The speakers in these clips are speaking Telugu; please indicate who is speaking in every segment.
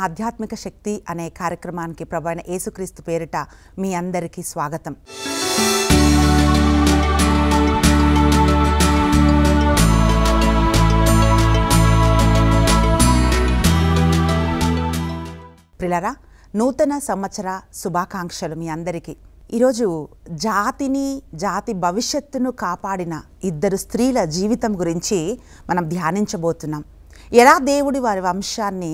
Speaker 1: ఆధ్యాత్మిక శక్తి అనే కార్యక్రమానికి ప్రభువైన యేసుక్రీస్తు పేరిట మీ అందరికీ స్వాగతం. ప్రియులారా, నూతన సంవత్సర శుభాకాంక్షలు మీ అందరికీ. ఈరోజు జాతి భవిష్యత్తును కాపాడిన ఇద్దరు స్త్రీల జీవితం గురించి మనం ధ్యానించబోతున్నాం. ఎలా దేవుడి వారి వంశాన్ని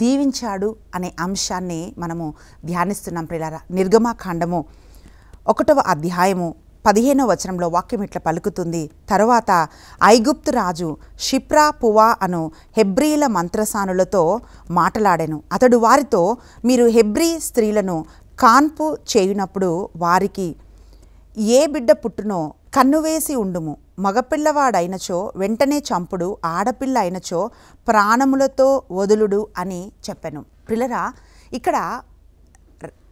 Speaker 1: దీవించాడు అనే అంశాన్ని మనము ధ్యానిస్తున్నాం. ప్రియులారా, నిర్గమాకాండము 1వ అధ్యాయము 15వ వచనంలో వాక్యం ఇట్లా పలుకుతుంది. తరువాత ఐగుప్తు రాజు షిప్రా పువా అను హెబ్రీల మంత్రసానులతో మాటలాడెను. అతడు వారితో, మీరు హెబ్రీ స్త్రీలను కాన్పు చేయునప్పుడు వారికి ఏ బిడ్డ పుట్టునో కన్నువేసి ఉండుము. మగపిల్లవాడైనచో వెంటనే చంపుడు, ఆడపిల్ల అయినచో ప్రాణములతో వదులుడు అని చెప్పెను. పిల్లరా, ఇక్కడ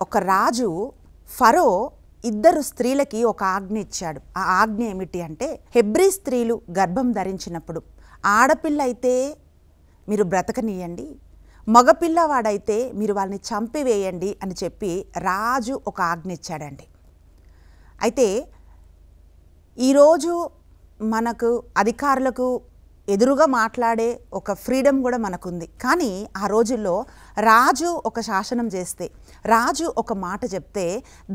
Speaker 1: ఒక రాజు ఫరో ఇద్దరు స్త్రీలకి ఒక ఆజ్ఞ ఇచ్చాడు. ఆ ఆజ్ఞ ఏమిటి అంటే, హెబ్రీ స్త్రీలు గర్భం ధరించినప్పుడు ఆడపిల్ల అయితే మీరు బ్రతకనీయండి, మగపిల్లవాడైతే మీరు వాళ్ళని చంపివేయండి అని చెప్పి రాజు ఒక ఆజ్ఞ ఇచ్చాడండి. అయితే ఈరోజు మనకు అధికారులకు ఎదురుగా మాట్లాడే ఒక ఫ్రీడమ్ కూడా మనకుంది. కానీ ఆ రోజుల్లో రాజు ఒక శాసనం చేస్తే, రాజు ఒక మాట చెప్తే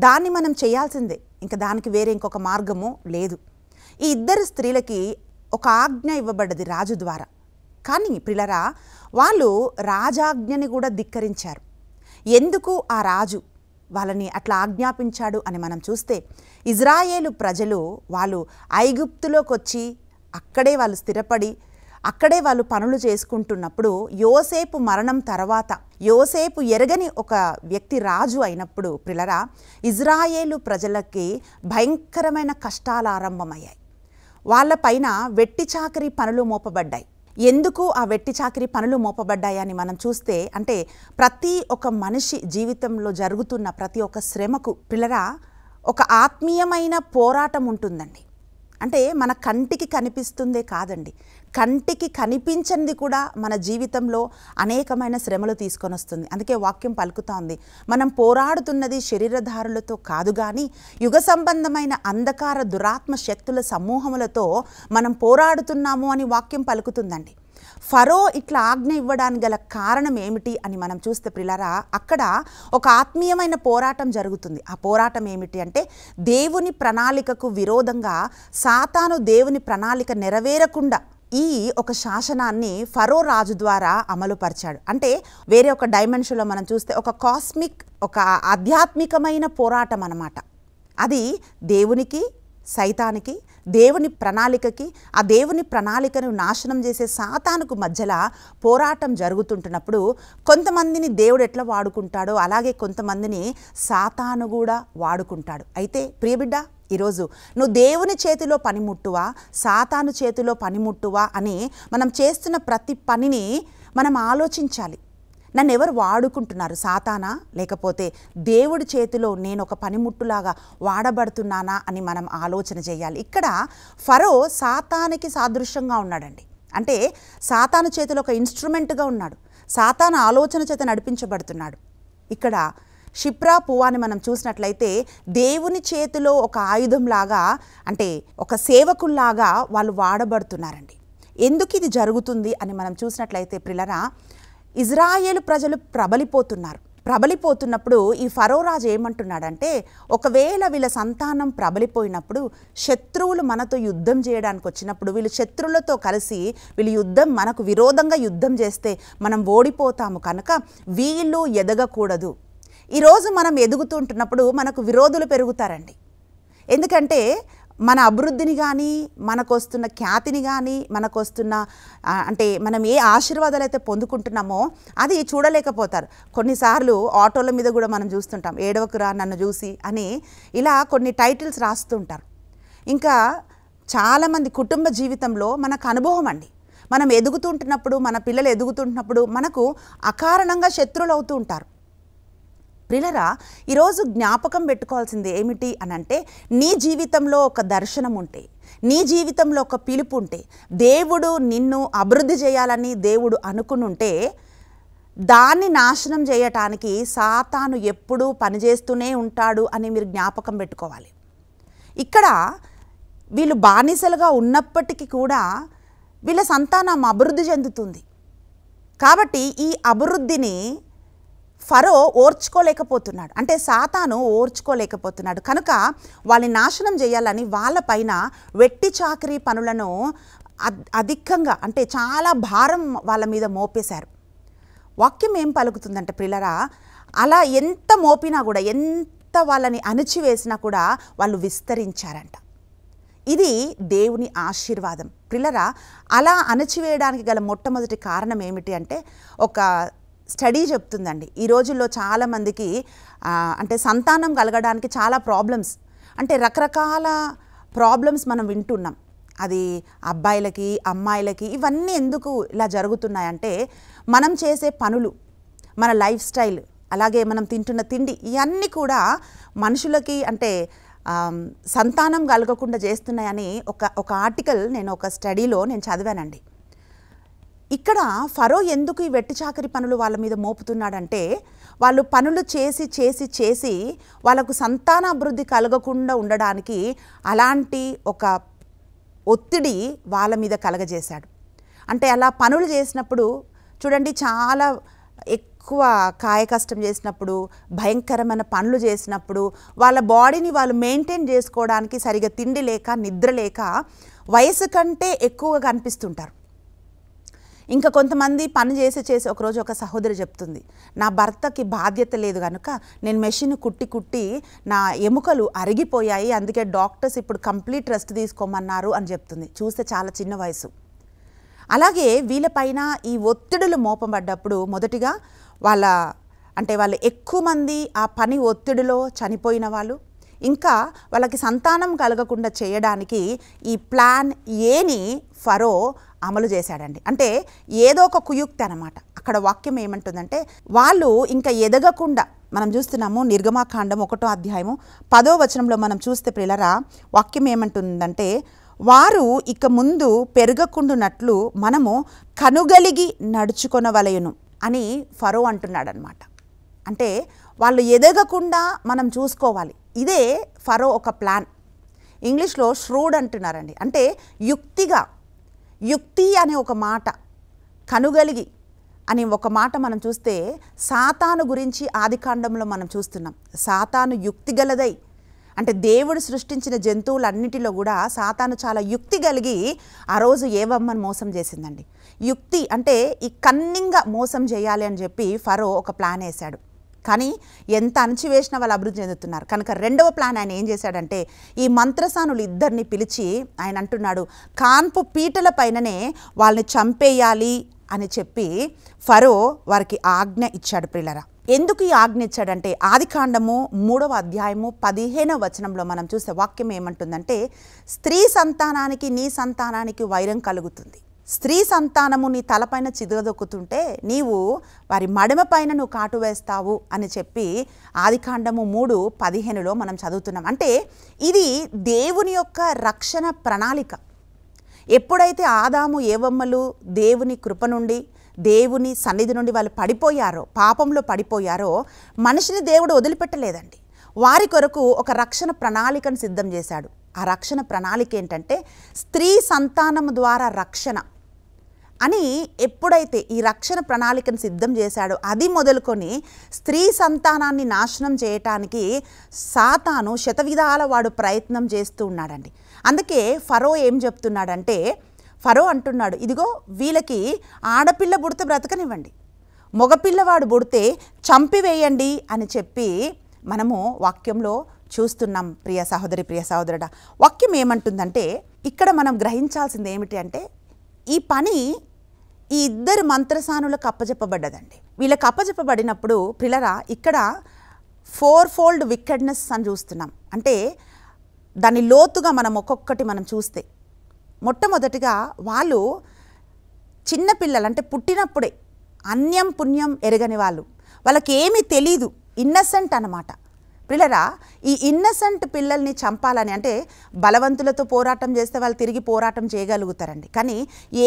Speaker 1: దాన్ని మనం చేయాల్సిందే, ఇంకా దానికి వేరే ఇంకొక మార్గము లేదు. ఈ ఇద్దరు స్త్రీలకి ఒక ఆజ్ఞ ఇవ్వబడ్డది రాజు ద్వారా. కానీ ప్రియులారా, వాళ్ళు రాజాజ్ఞని కూడా ధిక్కరించారు. ఎందుకు ఆ రాజు వాళ్ళని అట్లా ఆజ్ఞాపించాడు అని మనం చూస్తే, ఇజ్రాయేలు ప్రజలు వాళ్ళు ఐగుప్తులోకి వచ్చి అక్కడే వాళ్ళు స్థిరపడి అక్కడే వాళ్ళు పనులు చేసుకుంటున్నప్పుడు, యోసేపు మరణం తర్వాత యోసేపు ఎరగని ఒక వ్యక్తి రాజు అయినప్పుడు ప్రియులారా, ఇజ్రాయేలు ప్రజలకి భయంకరమైన కష్టాలు ఆరంభమయ్యాయి. వాళ్ళపైన వెట్టి చాకిరీ పనులు మోపబడ్డాయి. ఎందుకు ఆ వెట్టి చాకిరీ పనులు మోపబడ్డాయని మనం చూస్తే, అంటే ప్రతి ఒక్క మనిషి జీవితంలో జరుగుతున్న ప్రతి ఒక్క శ్రమకు పిల్లరా ఒక ఆత్మీయమైన పోరాటం ఉంటుందండి. అంటే మన కంటికి కనిపిస్తుందే కాదండి, కంటికి కనిపించింది కూడా మన జీవితంలో అనేకమైన శ్రమలు తీసుకొని వస్తుంది. అందుకే వాక్యం పలుకుతా ఉంది, మనం పోరాడుతున్నది శరీరధారులతో కాదు కానీ యుగ సంబంధమైన అంధకార దురాత్మ శక్తుల సమూహములతో మనం పోరాడుతున్నాము అని వాక్యం పలుకుతుందండి. ఫరో ఇట్లా ఆజ్ఞ ఇవ్వడానికి గల కారణం ఏమిటి అని మనం చూస్తే ప్రియులారా, అక్కడ ఒక ఆత్మీయమైన పోరాటం జరుగుతుంది. ఆ పోరాటం ఏమిటి అంటే, దేవుని ప్రణాళికకు విరోధంగా సాతాను దేవుని ప్రణాళిక నెరవేరకుండా ఈ ఒక శాసనాన్ని ఫరో రాజు ద్వారా అమలుపరిచాడు. అంటే వేరే ఒక డైమెన్షన్లో మనం చూస్తే ఒక కాస్మిక్, ఒక ఆధ్యాత్మికమైన పోరాటం అన్నమాట. అది దేవునికి సైతానికి, దేవుని ప్రణాళికకి, ఆ దేవుని ప్రణాళికను నాశనం చేసే సాతానుకు మధ్యలో పోరాటం జరుగుతుంటున్నప్పుడు కొంతమందిని దేవుడు ఎట్లా వాడుకుంటాడో అలాగే కొంతమందిని సాతాను కూడా వాడుకుంటాడు. అయితే ప్రియబిడ్డ, ఈరోజు నువ్వు దేవుని చేతిలో పనిముట్టువా, సాతాను చేతిలో పనిముట్టువా అని మనం చేస్తున్న ప్రతి పనిని మనం ఆలోచించాలి. నన్ను ఎవరు వాడుకుంటున్నారు, సాతానా లేకపోతే దేవుడి చేతిలో నేను ఒక పనిముట్టులాగా వాడబడుతున్నానా అని మనం ఆలోచన చేయాలి. ఇక్కడ ఫరో సాతానికి సాదృశ్యంగా ఉన్నాడండి. అంటే సాతాను చేతిలో ఒక ఇన్స్ట్రుమెంట్గా ఉన్నాడు, సాతాను ఆలోచన చేత నడిపించబడుతున్నాడు. ఇక్కడ షిప్రా పువ్వాని మనం చూసినట్లయితే దేవుని చేతిలో ఒక ఆయుధంలాగా, అంటే ఒక సేవకుల్లాగా వాళ్ళు వాడబడుతున్నారండి. ఎందుకు ఇది జరుగుతుంది అని మనం చూసినట్లయితే ప్రియులారా, ఇజ్రాయేలు ప్రజలు ప్రబలిపోతున్నప్పుడు ఈ ఫరో రాజు ఏమంటున్నాడంటే, ఒకవేళ వీళ్ళ సంతానం ప్రబలిపోయినప్పుడు, శత్రువులు మనతో యుద్ధం చేయడానికి వచ్చినప్పుడు, వీళ్ళు శత్రువులతో కలిసి వీళ్ళు మనకు విరోధంగా యుద్ధం చేస్తే మనం ఓడిపోతాము కనుక వీళ్ళు ఎదగకూడదు. ఈరోజు మనం ఎదుగుతుంటున్నప్పుడు మనకు విరోధులు పెరుగుతారండి. ఎందుకంటే మన అభివృద్ధిని కానీ, మనకు వస్తున్న ఖ్యాతిని కానీ, మనకు వస్తున్న అంటే మనం ఏ ఆశీర్వాదాలు అయితే పొందుకుంటున్నామో అది చూడలేకపోతారు. కొన్నిసార్లు ఆటోల మీద కూడా మనం చూస్తుంటాం, ఏడవకురా నన్ను చూసి అని ఇలా కొన్ని టైటిల్స్ రాస్తుంటారు. ఇంకా చాలామంది కుటుంబ జీవితంలో మనకు అనుభవం అండి, మనం ఎదుగుతుంటున్నప్పుడు, మన పిల్లలు ఎదుగుతుంటున్నప్పుడు మనకు అకారణంగా శత్రువులు అవుతూ ఉంటారు. ప్రియులరా, ఈరోజు జ్ఞాపకం పెట్టుకోవాల్సింది ఏమిటి అనంటే, నీ జీవితంలో ఒక దర్శనం ఉంటే, నీ జీవితంలో ఒక పిలుపు ఉంటే, దేవుడు నిన్ను అభివృద్ధి చేయాలని దేవుడు అనుకునుంటే, దాన్ని నాశనం చేయటానికి సాతాను ఎప్పుడూ పనిచేస్తూనే ఉంటాడు అని మీరు జ్ఞాపకం పెట్టుకోవాలి. ఇక్కడ వీళ్ళు బానిసలుగా ఉన్నప్పటికీ కూడా వీళ్ళ సంతానం అభివృద్ధి చెందుతుంది. కాబట్టి ఈ అభివృద్ధిని ఫరో ఓర్చుకోలేకపోతున్నాడు, అంటే సాతాను ఓర్చుకోలేకపోతున్నాడు. కనుక వాళ్ళని నాశనం చేయాలని వాళ్ళపైన వెట్టి చాకరీ పనులను అధికంగా, అంటే చాలా భారం వాళ్ళ మీద మోపేశారు. వాక్యం ఏం పలుకుతుందంటే ప్రియులారా, అలా ఎంత మోపినా కూడా, ఎంత వాళ్ళని అణిచివేసినా కూడా వాళ్ళు విస్తరించారంట. ఇది దేవుని ఆశీర్వాదం. ప్రియులారా, అలా అణచివేయడానికి గల మొట్టమొదటి కారణం ఏమిటి అంటే, ఒక స్టడీ చెప్తుందండి. ఈ రోజుల్లో చాలామందికి అంటే సంతానం కలగడానికి చాలా ప్రాబ్లమ్స్, అంటే రకరకాల ప్రాబ్లమ్స్ మనం వింటున్నాం. అది అబ్బాయిలకి అమ్మాయిలకి ఇవన్నీ ఎందుకు ఇలా జరుగుతున్నాయంటే, మనం చేసే పనులు, మన లైఫ్ స్టైల్, అలాగే మనం తింటున్న తిండి, ఇవన్నీ కూడా మనుషులకి అంటే సంతానం కలగకుండా చేస్తున్నాయని ఒక ఆర్టికల్ నేను ఒక స్టడీలో నేను చదివానండి. ఇక్కడ ఫరో ఎందుకు ఈ వెట్టి చాకరీ పనులు వాళ్ళ మీద మోపుతున్నాడంటే, వాళ్ళు పనులు చేసి చేసి చేసి వాళ్ళకు సంతానాభివృద్ధి కలగకుండా ఉండడానికి అలాంటి ఒక ఒత్తిడి వాళ్ళ మీద కలగజేశాడు. అంటే అలా పనులు చేసినప్పుడు చూడండి, చాలా ఎక్కువ కాయ కష్టం చేసినప్పుడు, భయంకరమైన పనులు చేసినప్పుడు వాళ్ళ బాడీని వాళ్ళు మెయింటైన్ చేసుకోవడానికి సరిగా తిండి లేక, నిద్ర లేక వయసు కంటే ఎక్కువగా కనిపిస్తుంటారు. ఇంకా కొంతమంది పని చేసి ఒకరోజు ఒక సహోదరి చెప్తుంది, నా భర్తకి బాధ్యత లేదు కనుక నేను మెషిన్ కుట్టి నా ఎముకలు అరిగిపోయాయి, అందుకే డాక్టర్స్ ఇప్పుడు కంప్లీట్ రెస్ట్ తీసుకోమన్నారు అని చెప్తుంది. చూస్తే చాలా చిన్న వయసు. అలాగే వీళ్ళపైన ఈ ఒత్తిడులు మోపబడ్డప్పుడు మొదటిగా వాళ్ళు ఎక్కువ మంది ఆ పని ఒత్తిడిలో చనిపోయిన వాళ్ళు, ఇంకా వాళ్ళకి సంతానం కలగకుండా చేయడానికి ఈ ప్లాన్ ఏని ఫరో అమలు చేశాడండి. అంటే ఏదో ఒక కుయుక్తి అన్నమాట. అక్కడ వాక్యం ఏమంటుందంటే, వాళ్ళు ఇంకా ఎదగకుండా, మనం చూస్తున్నాము నిర్గమాకాండం 1వ అధ్యాయము 10వ వచనంలో మనం చూస్తే ప్రియులారా, వాక్యం ఏమంటుందంటే, వారు ఇక ముందు పెరగకుండునట్లు మనము కనుగలిగి నడుచుకొనవలెను అని ఫరో అంటున్నాడనమాట. అంటే వాళ్ళు ఎదగకుండా మనం చూసుకోవాలి. ఇదే ఫరో ఒక ప్లాన్. ఇంగ్లీష్లో ష్రూడ్ అంటున్నారండి. అంటే యుక్తి అనే ఒక మాట, కనుగలిగి అని ఒక మాట మనం చూస్తే సాతాను గురించి ఆదికాండంలో మనం చూస్తున్నాం. సాతాను యుక్తి గలదై, అంటే దేవుడు సృష్టించిన జంతువులన్నిటిలో కూడా సాతాను చాలా యుక్తి కలిగి ఆ రోజు ఏవమ్మని మోసం చేసిందండి. యుక్తి అంటే ఈ కన్నింగ్గా మోసం చేయాలి అని చెప్పి ఫరో ఒక ప్లాన్ వేశాడు. కానీ ఎంత అణచివేసినా వాళ్ళు అభివృద్ధి చెందుతున్నారు. కనుక రెండవ ప్లాన్ ఆయన ఏం చేశాడంటే, ఈ మంత్రసానులు ఇద్దరిని పిలిచి ఆయన అంటున్నాడు, కాన్పు పీటల పైననే వాళ్ళని చంపేయాలి అని చెప్పి ఫరో వారికి ఆజ్ఞ ఇచ్చాడు. ప్రియులారా, ఎందుకు ఈ ఆజ్ఞ ఇచ్చాడంటే, ఆదికాండము 3వ అధ్యాయము 15వ వచనంలో మనం చూసే వాక్యం ఏమంటుందంటే, స్త్రీ సంతానానికి నీ సంతానానికి వైరం కలుగుతుంది, స్త్రీ సంతానము నీ తలపైన చిదగదొక్కుతుంటే నీవు వారి మడమ పైన నువ్వు కాటు వేస్తావు అని చెప్పి ఆదికాండము 3:15లో మనం చదువుతున్నాం. అంటే ఇది దేవుని యొక్క రక్షణ ప్రణాళిక. ఎప్పుడైతే ఆదాము ఏవమ్మలు దేవుని కృప నుండి, దేవుని సన్నిధి నుండి వాళ్ళు పడిపోయారో, పాపంలో పడిపోయారో, మనిషిని దేవుడు వదిలిపెట్టలేదండి. వారి కొరకు ఒక రక్షణ ప్రణాళికను సిద్ధం చేశాడు. ఆ రక్షణ ప్రణాళిక ఏంటంటే, స్త్రీ సంతానము ద్వారా రక్షణ అని ఎప్పుడైతే ఈ రక్షణ ప్రణాళికను సిద్ధం చేశాడో, అది మొదలుకొని స్త్రీ సంతానాన్ని నాశనం చేయటానికి సాతాను శతవిధాల వాడు ప్రయత్నం చేస్తూ ఉన్నాడండి. అందుకే ఫరో ఏం చెప్తున్నాడంటే, ఫరో అంటున్నాడు, ఇదిగో వీళ్ళకి ఆడపిల్ల పుడితే బ్రతకనివ్వండి, మగపిల్లవాడు పుడితే చంపివేయండి అని చెప్పి మనము వాక్యంలో చూస్తున్నాం. ప్రియ సహోదరి, ప్రియ సహోదరుడా, వాక్యం ఏమంటుందంటే, ఇక్కడ మనం గ్రహించాల్సింది ఏమిటి అంటే, ఈ పని ఈ ఇద్దరు మంత్రసానులకు అప్పజెప్పబడ్డదండి. వీళ్ళకి అప్పజెప్పబడినప్పుడు ప్రియులారా, ఇక్కడ 4-fold వికెడ్నెస్ అని చూస్తున్నాం. అంటే దాని లోతుగా మనం ఒక్కొక్కటి మనం చూస్తే, మొట్టమొదటిగా వాళ్ళు చిన్నపిల్లలు, అంటే పుట్టినప్పుడే అన్యం పుణ్యం ఎరగని వాళ్ళు, వాళ్ళకి ఏమీ తెలీదు, ఇన్నసెంట్ అన్నమాట. పిల్లరా, ఈ ఇన్నసెంట్ పిల్లల్ని చంపాలని అంటే బలవంతులతో పోరాటం చేస్తే వాళ్ళు తిరిగి పోరాటం చేయగలుగుతారండి. కానీ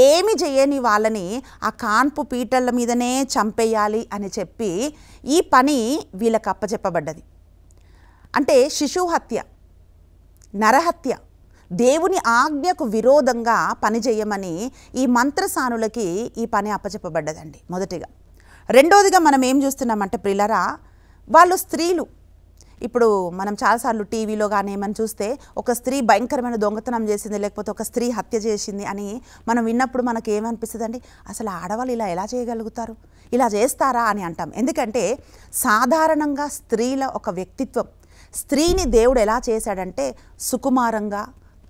Speaker 1: ఏమి చేయని వాళ్ళని ఆ కాన్పు పీటల మీదనే చంపేయాలి అని చెప్పి ఈ పని వీళ్ళకి అప్పచెప్పబడ్డది. అంటే శిశువు హత్య, నరహత్య, దేవుని ఆజ్ఞకు విరోధంగా పని చేయమని ఈ మంత్రసానులకి ఈ పని అప్పచెప్పబడ్డదండి మొదటిగా. రెండోదిగా మనం ఏం చూస్తున్నామంటే ప్రియులారా, వాళ్ళు స్త్రీలు. ఇప్పుడు మనం చాలాసార్లు టీవీలో కానీ ఏమని చూస్తే ఒక స్త్రీ భయంకరమైన దొంగతనం చేసింది, లేకపోతే ఒక స్త్రీ హత్య చేసింది అని మనం విన్నప్పుడు మనకు ఏమనిపిస్తుందండి, అసలు ఆడవాళ్ళు ఇలా ఎలా చేయగలుగుతారు, ఇలా చేస్తారా అని అంటాం. ఎందుకంటే సాధారణంగా స్త్రీల ఒక వ్యక్తిత్వం, స్త్రీని దేవుడు ఎలా చేశాడంటే సుకుమారంగా,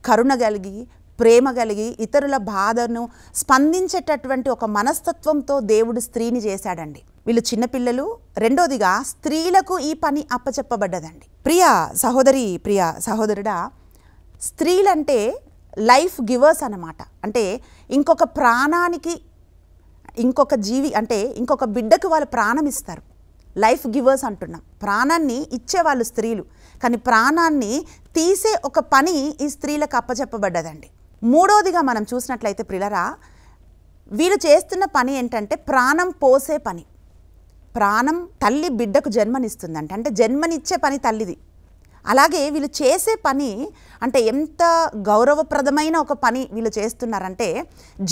Speaker 1: కరుణ కలిగి, ప్రేమ కలిగి, ఇతరుల బాధను స్పందించేటటువంటి ఒక మనస్తత్వంతో దేవుడు స్త్రీని చేశాడండి. వీళ్ళు చిన్నపిల్లలు. రెండోదిగా స్త్రీలకు ఈ పని అప్పచెప్పబడ్డదండి. ప్రియ సహోదరి, ప్రియ సహోదరుడా, స్త్రీలంటే లైఫ్ గివర్స్ అన్నమాట. అంటే ఇంకొక ప్రాణానికి, ఇంకొక జీవి అంటే ఇంకొక బిడ్డకు వాళ్ళు ప్రాణం ఇస్తారు. లైఫ్ గివర్స్ అంటున్నాం. ప్రాణాన్ని ఇచ్చేవాళ్ళు స్త్రీలు, కానీ ప్రాణాన్ని తీసే ఒక పని ఈ స్త్రీలకు అప్పచెప్పబడ్డదండి. మూడోదిగా మనం చూసినట్లయితే ప్రియులారా, వీళ్ళు చేస్తున్న పని ఏంటంటే ప్రాణం పోసే పని. ప్రాణం, తల్లి బిడ్డకు జన్మనిస్తుందంట, అంటే జన్మనిచ్చే పని తల్లిది. అలాగే వీళ్ళు చేసే పని అంటే ఎంత గౌరవప్రదమైన ఒక పని వీళ్ళు చేస్తున్నారంటే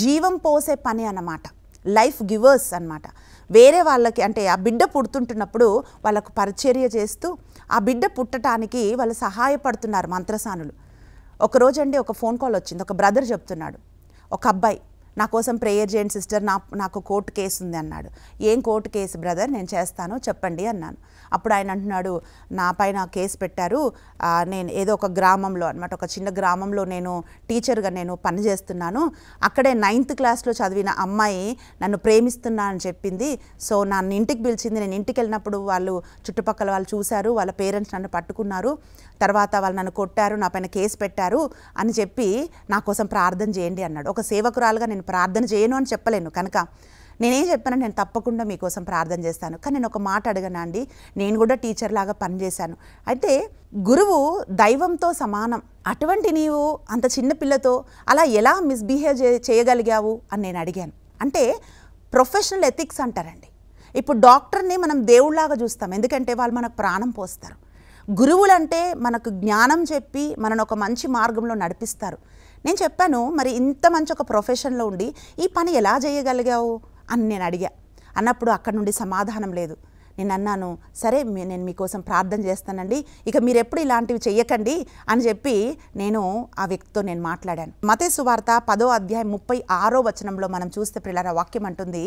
Speaker 1: జీవం పోసే పని అన్నమాట. లైఫ్ గివర్స్ అన్నమాట. వేరే వాళ్ళకి అంటే ఆ బిడ్డ పుడుతుంటున్నప్పుడు వాళ్ళకు పరిచర్య చేస్తూ ఆ బిడ్డ పుట్టడానికి వాళ్ళు సహాయపడుతున్నారు మంత్రసానులు. ఒకరోజండి ఒక ఫోన్ కాల్ వచ్చింది. ఒక బ్రదర్ చెప్తున్నాడు, ఒక అబ్బాయి, నా కోసం ప్రేయర్ చేయండి సిస్టర్, నాకు కోర్టు కేసు ఉంది అన్నాడు. ఏం కోర్టు కేసు బ్రదర్, నేను చేస్తాను చెప్పండి అన్నాను. అప్పుడు ఆయన అంటున్నాడు, నా పైన కేసు పెట్టారు, నేను ఏదో ఒక గ్రామంలో అనమాట, ఒక చిన్న గ్రామంలో నేను టీచర్గా నేను పనిచేస్తున్నాను, అక్కడే 9th క్లాస్లో చదివిన అమ్మాయి నన్ను ప్రేమిస్తున్నా అని చెప్పింది. సో నన్ను ఇంటికి పిలిచింది. నేను ఇంటికి వెళ్ళినప్పుడు వాళ్ళు చుట్టుపక్కల వాళ్ళు చూశారు, వాళ్ళ పేరెంట్స్ నన్ను పట్టుకున్నారు, తర్వాత వాళ్ళు నన్ను కొట్టారు, నా పైన కేసు పెట్టారు అని చెప్పి నా కోసం ప్రార్థన చేయండి అన్నాడు. ఒక సేవకురాలుగా నేను ప్రార్థన చేయను అని చెప్పలేను కనుక నేనేం చెప్పాను, నేను తప్పకుండా మీకోసం ప్రార్థన చేస్తాను. కానీ నేను ఒక మాట అడగనా అండి, నేను కూడా టీచర్ లాగా పనిచేశాను. అయితే గురువు దైవంతో సమానం, అటువంటి నీవు అంత చిన్న పిల్లతో అలా ఎలా మిస్బిహేవ్ చేయగలిగావు అని నేను అడిగాను. అంటే ప్రొఫెషనల్ ఎథిక్స్ అంటారండి. ఇప్పుడు డాక్టర్ని మనం దేవుళ్లాగా చూస్తాం, ఎందుకంటే వాళ్ళు మనకు ప్రాణం పోస్తారు. గురువులంటే మనకు జ్ఞానం చెప్పి మనను ఒక మంచి మార్గంలో నడిపిస్తారు. నేను చెప్పాను, మరి ఇంత మంచి ఒక ప్రొఫెషన్లో ఉండి ఈ పని ఎలా చేయగలిగావు అని నేను అడిగా. అన్నప్పుడు అక్కడ నుండి సమాధానం లేదు. నేను అన్నాను, సరే నేను మీకోసం ప్రార్థన చేస్తానండి, ఇక మీరు ఎప్పుడు ఇలాంటివి చెయ్యకండి అని చెప్పి నేను ఆ వ్యక్తితో నేను మాట్లాడాను. మత్తయి సువార్త 10వ అధ్యాయం 36వ వచనంలో మనం చూస్తే ప్రియులారా, వాక్యం అంటుంది,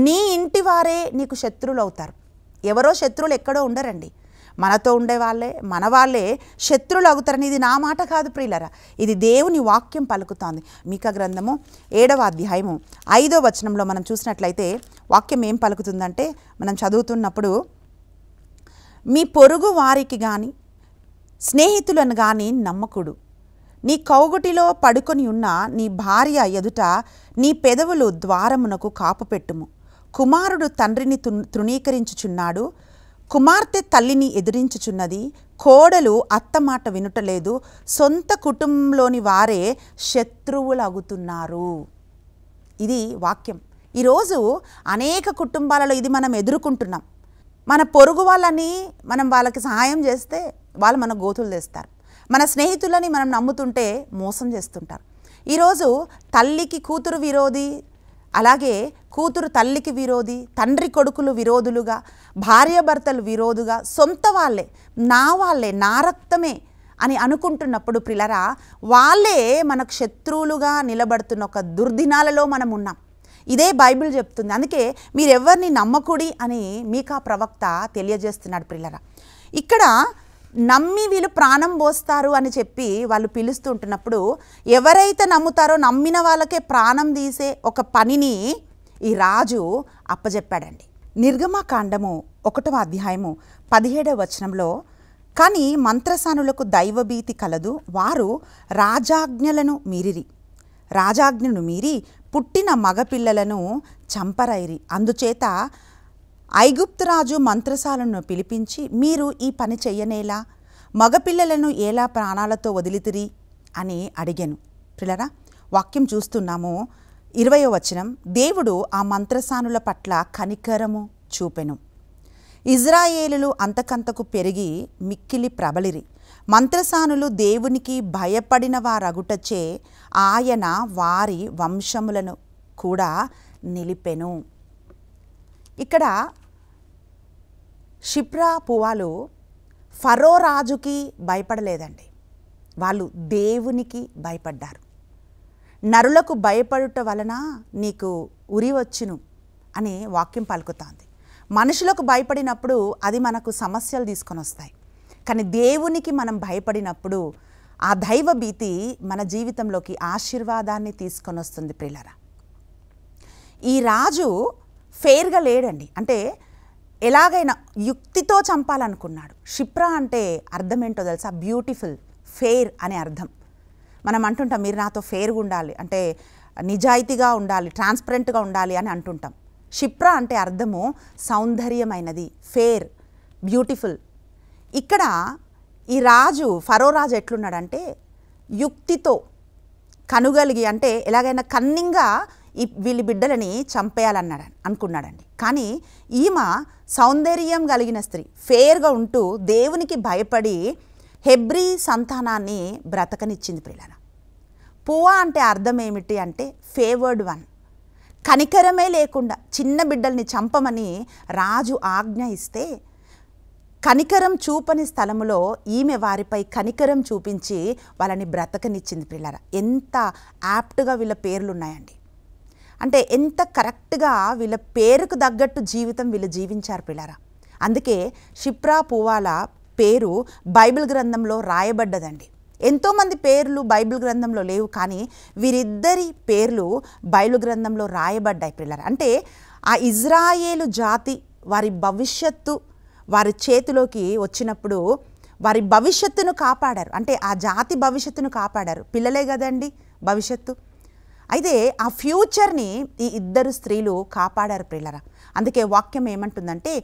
Speaker 1: నీ ఇంటి వారే నీకు శత్రువులు అవుతారు. ఎవరో శత్రువులు ఎక్కడో ఉండరండి, మనతో ఉండే వాళ్ళే, మన వాళ్ళే శత్రువులు అవుతారని ఇది నా మాట కాదు ప్రియులారా, ఇది దేవుని వాక్యం పలుకుతోంది. మీకా గ్రంథము 7వ అధ్యాయము 5వ వచనంలో మనం చూసినట్లయితే వాక్యం ఏం పలుకుతుందంటే, మనం చదువుతున్నప్పుడు, మీ పొరుగు వారికి కానీ స్నేహితులను కానీ నమ్మకుడు, నీ కౌగుటిలో పడుకొని ఉన్న నీ భార్య ఎదుట నీ పెదవులు ద్వారమునకు కాపు పెట్టుము. కుమారుడు తండ్రిని తృణీకరించుచున్నాడు, కుమార్తె తల్లిని ఎదిరించుచున్నది, కోడలు అత్తమాట వినుటలేదు, సొంత కుటుంబంలోని వారే శత్రువులగుతున్నారు. ఇది వాక్యం. ఈరోజు అనేక కుటుంబాలలో ఇది మనం ఎదుర్కొంటున్నాం. మన పొరుగు వాళ్ళని మనం వాళ్ళకి సహాయం చేస్తే వాళ్ళు మన గోతులు తెస్తారు, మన స్నేహితులని మనం నమ్ముతుంటే మోసం చేస్తుంటారు. ఈరోజు తల్లికి కూతురు విరోధి, అలాగే కూతురు తల్లికి విరోధి, తండ్రి కొడుకులు విరోధులుగా, భార్యాభర్తలు విరోధుగా, సొంత వాళ్ళే, నా రక్తమే అని అనుకుంటున్నప్పుడు ప్రియులారా, వాళ్ళే మనకు శత్రువులుగా నిలబడుతున్న ఒక దుర్దినాలలో మనం ఉన్నాం. ఇదే బైబిల్ చెప్తుంది. అందుకే మీరెవరిని నమ్మకుడి అని మీకా ప్రవక్త తెలియజేస్తున్నాడు ప్రియులారా. ఇక్కడ నమ్మి వీళ్ళు ప్రాణం పోస్తారు అని చెప్పి వాళ్ళు పిలుస్తుంటున్నప్పుడు ఎవరైతే నమ్ముతారో నమ్మిన వాళ్ళకే ప్రాణం తీసే ఒక పనిని ఈ రాజు అప్పజెప్పాడండి. నిర్గమకాండము 1వ అధ్యాయము 17వ వచనంలో, కానీ మంత్రసానులకు దైవభీతి కలదు, వారు రాజాజ్ఞను మీరి పుట్టిన మగపిల్లలను చంపరైరి, అందుచేత ఐగుప్తురాజు మంత్రసాలను పిలిపించి, మీరు ఈ పని చెయ్యనేలా, మగపిల్లలను ఎలా ప్రాణాలతో వదిలితిరి అని అడిగాను. పిల్లరా, వాక్యం చూస్తున్నాము. 20వ వచనం, దేవుడు ఆ మంత్రసానుల పట్ల కనికరము చూపెను. ఇజ్రాయేలులు అంతకంతకు పెరిగి మిక్కిలి ప్రబలిరి. మంత్రసానులు దేవునికి భయపడిన వారగుటచే ఆయన వారి వంశములను కూడా నిలిపెను. ఇక్కడ షిప్రా పువ్వాలు ఫరో రాజుకి భయపడలేదండి, వాళ్ళు దేవునికి భయపడ్డారు. నరులకు భయపడుట వలన నీకు ఉరి వచ్చును అని వాక్యం పలుకుతోంది. మనుషులకు భయపడినప్పుడు అది మనకు సమస్యలు తీసుకొని వస్తాయి. కానీ దేవునికి మనం భయపడినప్పుడు ఆ దైవ భీతి మన జీవితంలోకి ఆశీర్వాదాన్ని తీసుకొని వస్తుంది. ప్రియులారా, ఈ రాజు ఫెయిర్గా లేడండి, అంటే ఎలాగైనా యుక్తితో చంపాలనుకున్నాడు. షిప్రా అంటే అర్థం ఏంటో తెలుసా? బ్యూటిఫుల్, ఫెయిర్ అనే అర్థం. మనం అంటుంటాం, మీరు నాతో ఫెయిర్గా ఉండాలి అంటే నిజాయితీగా ఉండాలి, ట్రాన్స్పరెంట్గా ఉండాలి అని అంటుంటాం. షిప్రా అంటే అర్థము సౌందర్యమైనది, ఫెయిర్, బ్యూటిఫుల్. ఇక్కడ ఈ రాజు, ఫరో రాజు ఎట్లున్నాడంటే యుక్తితో కనుగలిగి, అంటే ఎలాగైనా కన్నింగ్గా వీళ్ళ బిడ్డలని చంపేయాలన్నాడు అనుకున్నాడండి. కానీ ఈమె సౌందర్యం కలిగిన స్త్రీ, ఫెయిర్గా ఉంటూ దేవునికి భయపడి హెబ్రీ సంతానాన్ని బ్రతకనిచ్చింది. ప్రియులారా, పువ్వా అంటే అర్థం ఏమిటి అంటే ఫేవర్డ్ వన్. కనికరమే లేకుండా చిన్న బిడ్డల్ని చంపమని రాజు ఆజ్ఞ ఇస్తే కనికరం చూపని స్థలములో ఈమె వారిపై కనికరం చూపించి వాళ్ళని బ్రతకనిచ్చింది. ప్రియులారా, ఎంత యాప్ట్గా వీళ్ళ పేర్లు ఉన్నాయండి, అంటే ఎంత కరెక్ట్గా వీళ్ళ పేరుకు తగ్గట్టు జీవితం వీళ్ళు జీవించారు. ప్రియులారా, అందుకే షిప్రా పువ్వాల పేరు బైబిల్ గ్రంథంలో రాయబడ్డదండి. ఎంతోమంది పేర్లు బైబిల్ గ్రంథంలో లేవు, కానీ వీరిద్దరి పేర్లు బైబిల్ గ్రంథంలో రాయబడ్డాయి. పిల్లలు అంటే ఆ ఇజ్రాయేలు జాతి వారి భవిష్యత్తు వారి చేతిలోకి వచ్చినప్పుడు వారి భవిష్యత్తును కాపాడారు, అంటే ఆ జాతి భవిష్యత్తును కాపాడారు. పిల్లలే కదండి భవిష్యత్తు. అయితే ఆ ఫ్యూచర్ని ఈ ఇద్దరు స్త్రీలు కాపాడారు. పిల్లరా, అందుకే వాక్యం ఏమంటుందంటే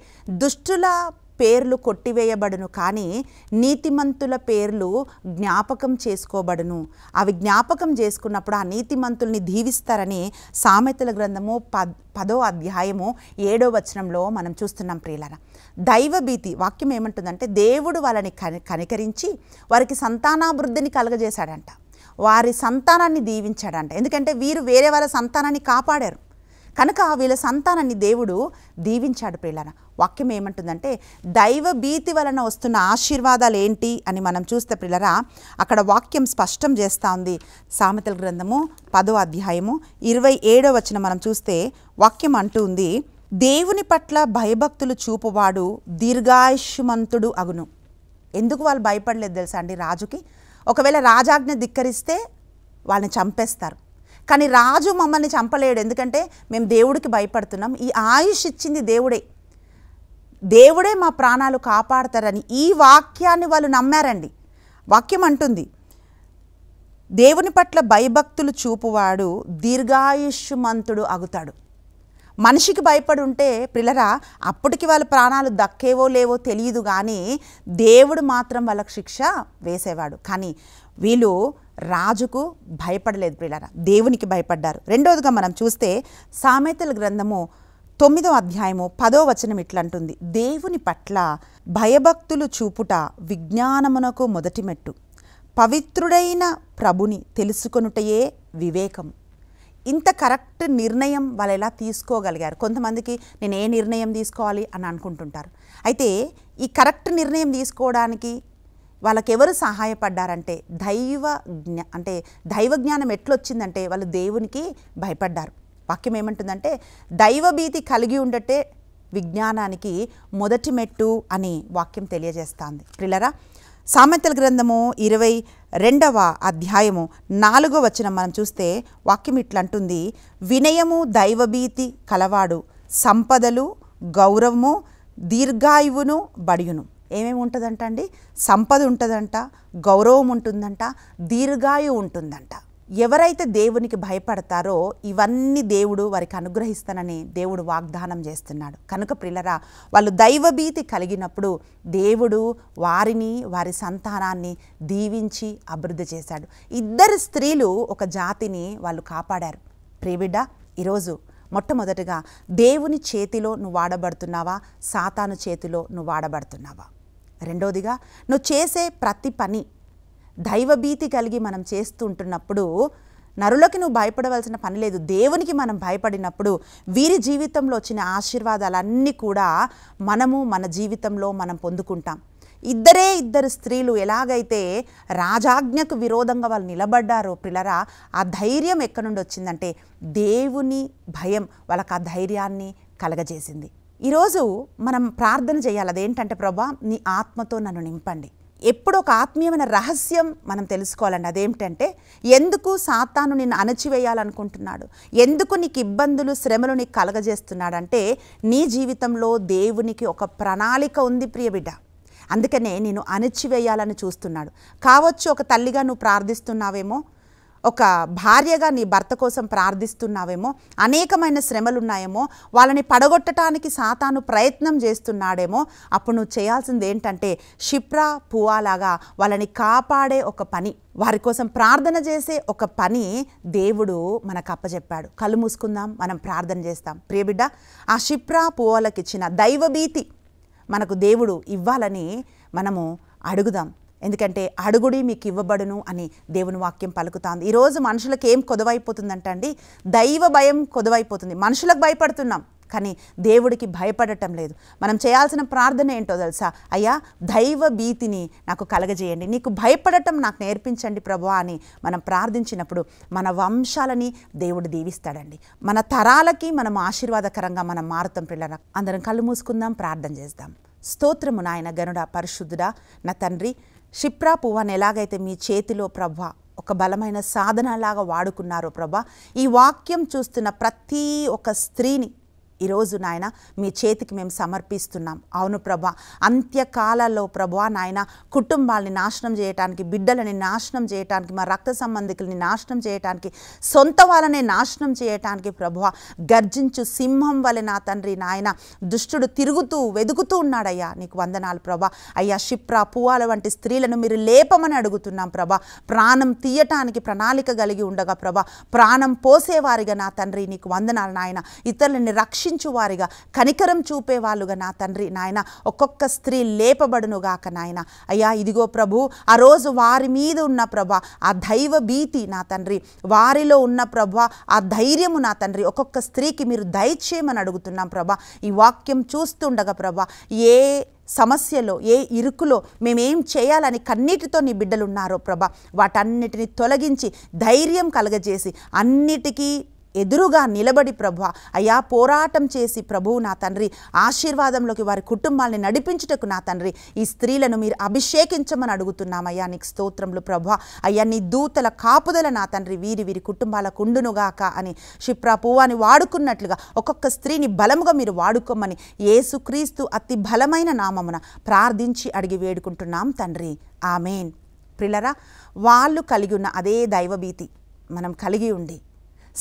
Speaker 1: దుష్టుల పేర్లు కొట్టివేయబడును, కానీ నీతిమంతుల పేర్లు జ్ఞాపకం చేసుకోబడును. అవి జ్ఞాపకం చేసుకున్నప్పుడు ఆ నీతిమంతుల్ని దీవిస్తారని సామెతల గ్రంథము 10వ అధ్యాయము 7వ వచనంలో మనం చూస్తున్నాం. ప్రియులారా, దైవభీతి వాక్యం ఏమంటుందంటే దేవుడు వాళ్ళని కనికరించి వారికి సంతానాభివృద్ధిని కలుగజేశాడంట, వారి సంతానాన్ని దీవించాడంట. ఎందుకంటే వీరు వేరే వాళ్ళ సంతానాన్ని కాపాడారు కనుక వీళ్ళ సంతానాన్ని దేవుడు దీవించాడు. ప్రియులారా, వాక్యం ఏమంటుందంటే దైవ భీతి వలన వస్తున్న ఆశీర్వాదాలు ఏంటి అని మనం చూస్తే ప్రియులారా, అక్కడ వాక్యం స్పష్టం చేస్తూ ఉంది. సామెతల గ్రంథము 10వ అధ్యాయము 27వ వచనం మనం చూస్తే వాక్యం అంటుంది, దేవుని పట్ల భయభక్తులు చూపువాడు దీర్ఘాయుష్మంతుడు అగును. ఎందుకు వాళ్ళు భయపడలేదు తెలుసా అండి రాజుకి? ఒకవేళ రాజాజ్ఞ ధిక్కరిస్తే వాళ్ళని చంపేస్తారు, కానీ రాజు మమ్మల్ని చంపలేడు, ఎందుకంటే మేము దేవుడికి భయపడుతున్నాం, ఈ ఆయుష్ ఇచ్చింది దేవుడే, దేవుడే మా ప్రాణాలు కాపాడతారని ఈ వాక్యాన్ని వాళ్ళు నమ్మారండి. వాక్యం అంటుంది దేవుని పట్ల భయభక్తులు చూపువాడు దీర్ఘాయుష్మంతుడు అగుతాడు. మనిషికి భయపడి ఉంటే పిల్లరా అప్పటికి వాళ్ళ ప్రాణాలు దక్కేవో లేవో తెలియదు, కానీ దేవుడు మాత్రం వాళ్ళకి శిక్ష వేసేవాడు. కానీ వీళ్ళు రాజుకు భయపడలేదు పిల్లరా, దేవునికి భయపడ్డారు. రెండవదిగా మనం చూస్తే సామెతల గ్రంథము 9వ అధ్యాయము 10వ వచనం ఇట్లంటుంది, దేవుని పట్ల భయభక్తులు చూపుట విజ్ఞానమునకు మొదటి మెట్టు, పవిత్రుడైన ప్రభుని తెలుసుకొనుటయే వివేకం. ఇంత కరెక్ట్ నిర్ణయం వాళ్ళు ఎలా తీసుకోగలిగారు? కొంతమందికి నేను ఏ నిర్ణయం తీసుకోవాలి అని అనుకుంటుంటారు. అయితే ఈ కరెక్ట్ నిర్ణయం తీసుకోవడానికి వాళ్ళకి ఎవరు సహాయపడ్డారంటే దైవ జ్ఞానం ఎట్లొచ్చిందంటే వాళ్ళు దేవునికి భయపడ్డారు. వాక్యం ఏమంటుందంటే దైవభీతి కలిగి ఉండటే విజ్ఞానానికి మొదటి మెట్టు అని వాక్యం తెలియజేస్తుంది. ప్రియులారా, సామెతల గ్రంథము 22వ అధ్యాయము 4వ వచనం మనం చూస్తే వాక్యం ఇట్లంటుంది, వినయము దైవభీతి కలవాడు సంపదలు గౌరవము దీర్ఘాయువును బడియును. ఏమేమి ఉంటుందంట అండి? సంపద ఉంటుందంట, గౌరవం ఉంటుందంట, దీర్ఘాయువు ఉంటుందంట. ఎవరైతే దేవునికి భయపడతారో ఇవన్నీ దేవుడు వారికి అనుగ్రహిస్తానని దేవుడు వాగ్దానం చేస్తున్నాడు. కనుక ప్రియులరా, వాళ్ళు దైవభీతి కలిగినప్పుడు దేవుడు వారిని వారి సంతానాన్ని దీవించి అభివృద్ధి చేశాడు. 2 స్త్రీలు ఒక జాతిని వాళ్ళు కాపాడారు. ప్రియబిడ్డ, ఈరోజు మొట్టమొదటిగా దేవుని చేతిలో నువ్వు వాడబడుతున్నావా, సాతాను చేతిలో నువ్వు వాడబడుతున్నావా? రెండోదిగా, నువ్వు చేసే ప్రతి పని దైవభీతి కలిగి మనం చేస్తూ ఉంటున్నప్పుడు నరులకి నువ్వు భయపడవలసిన పని లేదు. దేవునికి మనం భయపడినప్పుడు వీరి జీవితంలో వచ్చిన ఆశీర్వాదాలన్నీ కూడా మనము మన జీవితంలో మనం పొందుకుంటాం. 2 స్త్రీలు ఎలాగైతే రాజాజ్ఞకు విరోధంగా వాళ్ళు నిలబడ్డారో ప్రియులారా, ఆ ధైర్యం ఎక్కడి నుండి వచ్చిందంటే దేవుని భయం వాళ్ళకి ఆ ధైర్యాన్ని కలగజేసింది. ఈరోజు మనం ప్రార్థన చేయాలి. అదేంటంటే, ప్రభా నీ ఆత్మతో నన్ను నింపండి. ఎప్పుడు ఒక ఆత్మీయమైన రహస్యం మనం తెలుసుకోవాలండి. అదేమిటంటే, ఎందుకు సాతాను నిన్ను అణచివేయాలనుకుంటున్నాడు, ఎందుకు నీకు ఇబ్బందులు శ్రమలు నీకు కలగజేస్తున్నాడంటే నీ జీవితంలో దేవునికి ఒక ప్రణాళిక ఉంది ప్రియబిడ్డ. అందుకనే నేను అణచివేయాలని చూస్తున్నాడు. కావచ్చు ఒక తల్లిగా నువ్వు ప్రార్థిస్తున్నావేమో, ఒక భార్యగా నీ భర్త కోసం ప్రార్థిస్తున్నావేమో, అనేకమైన శ్రమలు ఉన్నాయేమో, వాళ్ళని పడగొట్టడానికి సాతాను ప్రయత్నం చేస్తున్నాడేమో. అప్పుడు నువ్వు చేయాల్సింది ఏంటంటే, షిప్రా పువ్వాలాగా వాళ్ళని కాపాడే ఒక పని, వారి కోసం ప్రార్థన చేసే ఒక పని దేవుడు మనకు అప్పచెప్పాడు. కళ్ళు మూసుకుందాం, మనం ప్రార్థన చేస్తాం. ప్రియబిడ్డ, ఆ షిప్రా పువ్వులకు ఇచ్చిన దైవభీతి మనకు దేవుడు ఇవ్వాలని మనము అడుగుదాం. ఎందుకంటే అడుగుడి మీకు ఇవ్వబడును అని దేవుని వాక్యం పలుకుతాంది. ఈరోజు మనుషులకు ఏం కొదవైపోతుందంటే అండి, దైవ భయం కొదవైపోతుంది. మనుషులకు భయపడుతున్నాం కానీ దేవుడికి భయపడటం లేదు. మనం చేయాల్సిన ప్రార్థన ఏంటో తెలుసా? అయ్యా, దైవ భీతిని నాకు కలగజేయండి, నీకు భయపడటం నాకు నేర్పించండి ప్రభువా అని మనం ప్రార్థించినప్పుడు మన వంశాలని దేవుడు దీవిస్తాడండి. మన తరాలకి మనం ఆశీర్వాదకరంగా మనం మారుతాం. పిల్లరా, అందరం కళ్ళు మూసుకుందాం, ప్రార్థన చేద్దాం. స్తోత్రము నాయన, గనుడా, పరిశుద్ధుడా, నా తండ్రి, షిప్రా పువ్వాన్ని ఎలాగైతే మీ చేతిలో ప్రభువా ఒక బలమైన సాధనలాగా వాడుకున్నారో ప్రభా, ఈ వాక్యం చూస్తున్న ప్రతి ఒక్క స్త్రీని ఈరోజు నాయన మీ చేతికి మేము సమర్పిస్తున్నాం. అవును ప్రభా, అంత్యకాలాల్లో ప్రభా నాయన కుటుంబాలని నాశనం చేయటానికి, బిడ్డలని నాశనం చేయటానికి, మా రక్త సంబంధికులని నాశనం చేయటానికి, సొంత వాళ్ళనే నాశనం చేయటానికి ప్రభువా గర్జించు సింహం వలె నా తండ్రి నాయన దుష్టుడు తిరుగుతూ వెదుకుతూ ఉన్నాడయ్యా. నీకు వందనాలు ప్రభా. అయ్యా, షిప్రా పువ్వాల వంటి స్త్రీలను మీరు లేపమని అడుగుతున్నాం ప్రభా. ప్రాణం తీయటానికి ప్రణాళిక కలిగి ఉండగా ప్రభా, ప్రాణం పోసేవారిగా నా తండ్రి నీకు వందనాలు నాయన. ఇతరులని రక్షించువారిగా, కనికరం చూపేవాళ్ళుగా నా తండ్రి నాయన ఒక్కొక్క స్త్రీ లేపబడునుగాక నాయన. అయ్యా, ఇదిగో ప్రభు, ఆ రోజు వారి మీద ఉన్న ప్రభా ఆ దైవ భీతి నా తండ్రి, వారిలో ఉన్న ప్రభా ఆ ధైర్యము నా తండ్రి ఒక్కొక్క స్త్రీకి మీరు దయచేయమని అడుగుతున్నాం ప్రభా. ఈ వాక్యం చూస్తుండగా ప్రభా, ఏ సమస్యలో, ఏ ఇరుకులో మేమేం చేయాలని కన్నీటితో నీ బిడ్డలు ఉన్నారో ప్రభా, వాటన్నిటిని తొలగించి ధైర్యం కలగజేసి అన్నిటికీ ఎదురుగా నిలబడి ప్రభువా అయ్యా పోరాటం చేసి ప్రభువు నా తండ్రి ఆశీర్వాదంలోకి వారి కుటుంబాన్ని నడిపించుటకు నా తండ్రి ఈ స్త్రీలను మీరు అభిషేకించమని అడుగుతున్నామయ్యా. నీకు స్తోత్రములు ప్రభువా. అయ్యా, నీ దూతల కాపుదల నా తండ్రి వీరి కుటుంబాలకు ఉండునుగాక అని షిప్రా పువ్వాని వాడుకున్నట్లుగా ఒక్కొక్క స్త్రీని బలముగా మీరు వాడుకోమని యేసుక్రీస్తు అతి బలమైన నామమున ప్రార్థించి అడిగి వేడుకుంటున్నాం తండ్రి. ఆమేన్. ప్రియులారా, వాళ్ళు కలిగి ఉన్న అదే దైవభీతి మనం కలిగి ఉండి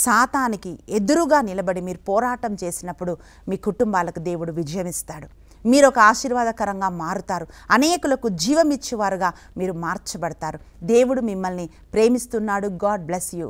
Speaker 1: సాతానికి ఎదురుగా నిలబడి మీరు పోరాటం చేసినప్పుడు మీ కుటుంబాలకు దేవుడు విజయం ఇస్తాడు. మీరు ఒక ఆశీర్వాదకరంగా మారుతారు. అనేకులకు జీవమిచ్చేవారుగా మీరు మార్చబడతారు. దేవుడు మిమ్మల్ని ప్రేమిస్తున్నాడు. God bless you.